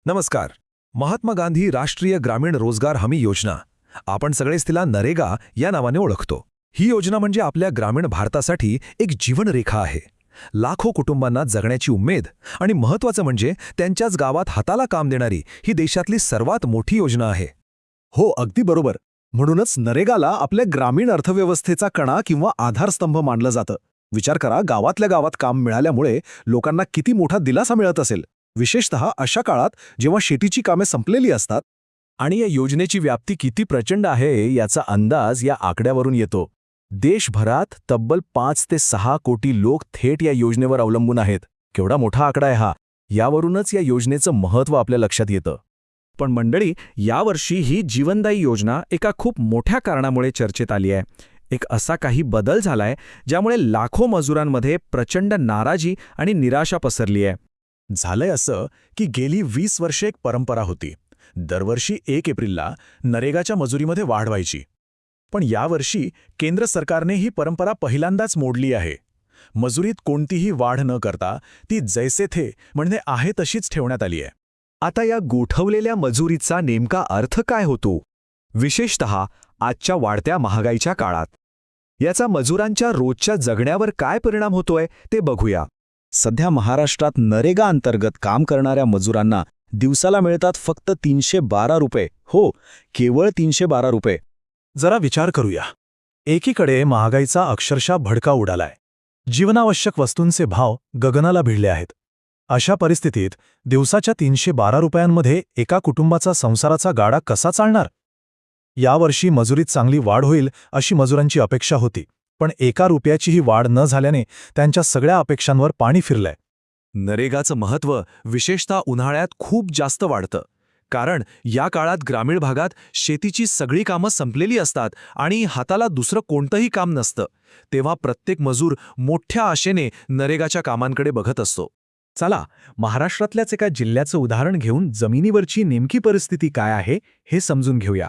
नमस्कार. महात्मा गांधी राष्ट्रीय ग्रामीण रोजगार हमी योजना, आपण सगळेच तिला नरेगा या नावाने ओळखतो. ही योजना म्हणजे आपल्या ग्रामीण भारतासाठी एक जीवनरेखा आहे. लाखो कुटुंबांना जगण्याची उमेद आणि महत्त्वाचं म्हणजे त्यांच्याच गावात हाताला काम देणारी ही देशातली सर्वात मोठी योजना आहे. हो, अगदी बरोबर. म्हणूनच नरेगाला आपल्या ग्रामीण अर्थव्यवस्थेचा कणा किंवा आधारस्तंभ मानलं जातं. विचार करा, गावातल्या गावात काम मिळाल्यामुळे लोकांना किती मोठा दिलासा मिळत असेल, विशेषतः अशा काळात जेव्हा शेतीची कामे संपलेली असतात. आणि या योजनेची व्याप्ती किती प्रचंड आहे याचा अंदाज या आकड्यावरून येतो. देशभरात तब्बल 5 ते 6 कोटी लोक थेट या योजनेवर अवलंबून आहेत. केवढा मोठा आकडा आहे हा. यावरूनच या योजनेचं महत्त्व आपल्या लक्षात येतं. पण मंडळी, यावर्षी ही जीवनदायी योजना एका खूप मोठ्या कारणामुळे चर्चेत आली आहे. एक असा काही बदल झालाय ज्यामुळे लाखो मजुरांमध्ये प्रचंड नाराजी आणि निराशा पसरली आहे. झालंय असं की गेली 20 वर्षे एक परंपरा होती. दरवर्षी 1 एप्रिलला नरेगाच्या मजुरीमध्ये वाढ व्हायची. पण यावर्षी केंद्र सरकारने ही परंपरा पहिल्यांदाच मोडली आहे. मजुरीत कोणतीही वाढ न करता ती जैसे थे म्हणजे आहे तशीच ठेवण्यात आली आहे. आता या गोठवलेल्या मजुरीचा नेमका अर्थ काय होतो, विशेषतः आजच्या वाढत्या महागाईच्या काळात? याचा मजुरांच्या रोजच्या जगण्यावर काय परिणाम होतोय ते बघूया. सध्या महाराष्ट्रात नरेगा अंतर्गत काम करणाऱ्या मजुरांना दिवसाला मिळतात फक्त 312 रुपये. हो, केवळ 312 रुपये. जरा विचार करूया. एकीकडे महागाईचा अक्षरशः भडका उडालाय. जीवनावश्यक वस्तूंचे भाव गगनाला भिडले आहेत. अशा परिस्थितीत दिवसाच्या 312 रुपयांमध्ये एका कुटुंबाचा संसाराचा गाडा कसा चालणार? यावर्षी मजुरीत चांगली वाढ होईल अशी मजुरांची अपेक्षा होती, पण 1 रुपयाचीही वाढ न झाल्याने त्यांच्या सगळ्या अपेक्षांवर पाणी फिरलंय. नरेगाचं महत्त्व विशेषतः उन्हाळ्यात खूप जास्त वाढतं. कारण या काळात ग्रामीण भागात शेतीची सगळी कामं संपलेली असतात आणि हाताला दुसरं कोणतंही काम नसतं. तेव्हा प्रत्येक मजूर मोठ्या आशेने नरेगाच्या कामांकडे बघत असतो. चला, महाराष्ट्रातल्याच एका जिल्ह्याचं उदाहरण घेऊन जमिनीवरची नेमकी परिस्थिती काय आहे हे समजून घेऊया.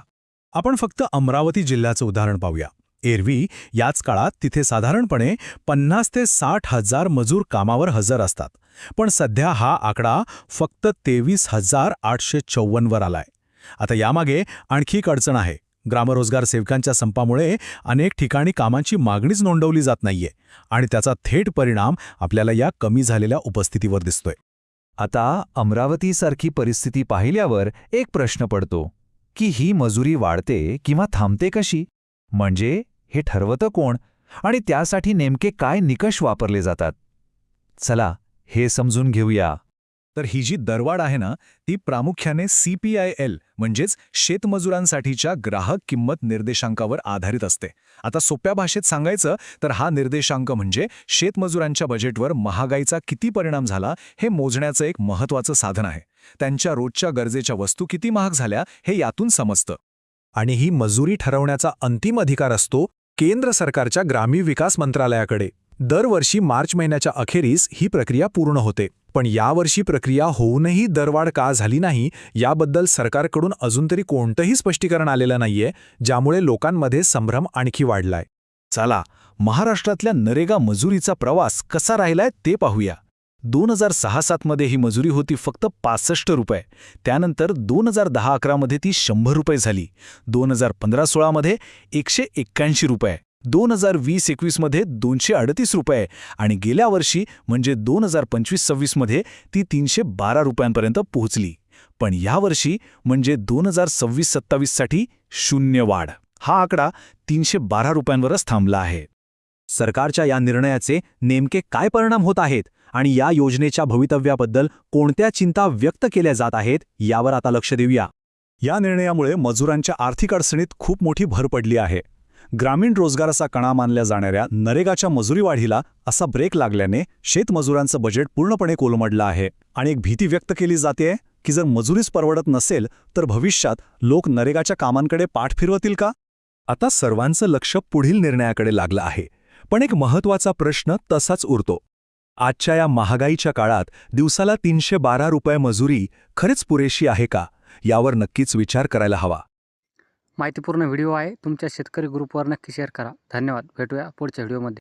आपण फक्त अमरावती जिल्ह्याचं उदाहरण पाहूया. एरवी याच काळात तिथे साधारणपणे 50 ते 60 हजार मजूर कामावर हजर असतात. पण सध्या हा आकडा फक्त 23,854 वर आलाय. आता यामागे आणखी एक अडचण आहे. ग्रामरोजगार सेवकांच्या संपामुळे अनेक ठिकाणी कामांची मागणीच नोंदवली जात नाहीये आणि त्याचा थेट परिणाम आपल्याला या कमी झालेल्या उपस्थितीवर दिसतोय. आता अमरावतीसारखी परिस्थिती पाहिल्यावर एक प्रश्न पडतो की ही मजुरी वाढते किंवा थांबते कशी? म्हणजे हे ठरवतं कोण आणि त्यासाठी नेमके काय निकष वापरले जातात? चला, हे समजून घेऊया. तर ही जी दरवाढ आहे ना, ती प्रामुख्याने CPIL म्हणजेच शेतमजुरांसाठीच्या ग्राहक किंमत निर्देशांकावर आधारित असते. आता सोप्या भाषेत सांगायचं तर हा निर्देशांक म्हणजे शेतमजुरांच्या बजेटवर महागाईचा किती परिणाम झाला हे मोजण्याचं एक महत्त्वाचं साधन आहे. त्यांच्या रोजच्या गरजेच्या वस्तू किती महाग झाल्या हे यातून समजतं. आणि ही मजुरी ठरवण्याचा अंतिम अधिकार असतो केंद्र सरकारच्या ग्रामीण विकास मंत्रालयाकडे. दरवर्षी मार्च महिन्याच्या अखेरीस ही प्रक्रिया पूर्ण होते. पण यावर्षी प्रक्रिया होऊनही दरवाढ का झाली नाही याबद्दल सरकारकडून अजून तरी कोणतंही स्पष्टीकरण आलेलं नाहीये, ज्यामुळे लोकांमध्ये संभ्रम आणखी वाढलाय. चला, महाराष्ट्रातल्या नरेगा मजुरीचा प्रवास कसा राहिलाय ते पाहूया. 2006-07 मध्ये ही मजुरी होती फक्त 65 रुपये. त्यानंतर 2010-11 मध्ये ती 100 रुपये झाली. 2015-16 मध्ये 181 रुपये. 2020-21 मध्ये 238 रुपये आणि गेल्या वर्षी म्हणजे 2025-26 मध्ये ती 312 रुपयांपर्यंत पोहोचली. पण यावर्षी म्हणजे 2026-27 साठी 0 वाढ. हा आकडा 312 रुपयांवरच थांबला आहे. सरकारच्या या निर्णयाचे नेमके काय परिणाम होत आहेत आणि या योजनेच्या भवितव्याबद्दल कोणत्या चिंता व्यक्त केल्या जात आहेत यावर आता लक्ष देऊया. या निर्णयामुळे मजुरांच्या आर्थिक अडचणीत खूप मोठी भर पडली आहे. ग्रामीण रोजगाराचा कणा मानल्या जाणाऱ्या नरेगाच्या मजुरी वाढीला असा ब्रेक लागल्याने शेतमजुरांचं बजेट पूर्णपणे कोलमडलं आहे आणि एक भीती व्यक्त केली जाते की जर मजुरीच परवडत नसेल तर भविष्यात लोक नरेगाच्या कामांकडे पाठ फिरवतील का? आता सर्वांचं लक्ष पुढील निर्णयाकडे लागलं आहे. पण एक महत्त्वाचा प्रश्न तसाच उरतो. आजच्या या महागाईच्या काळात दिवसाला 312 रुपये मजुरी खरेच पुरेशी आहे का, यावर नक्कीच विचार करायला हवा. माहितीपूर्ण व्हिडिओ आहे. तुमच्या शेतकरी ग्रुपवर नक्की शेअर करा. धन्यवाद. भेटूया पुढच्या व्हिडिओमध्ये.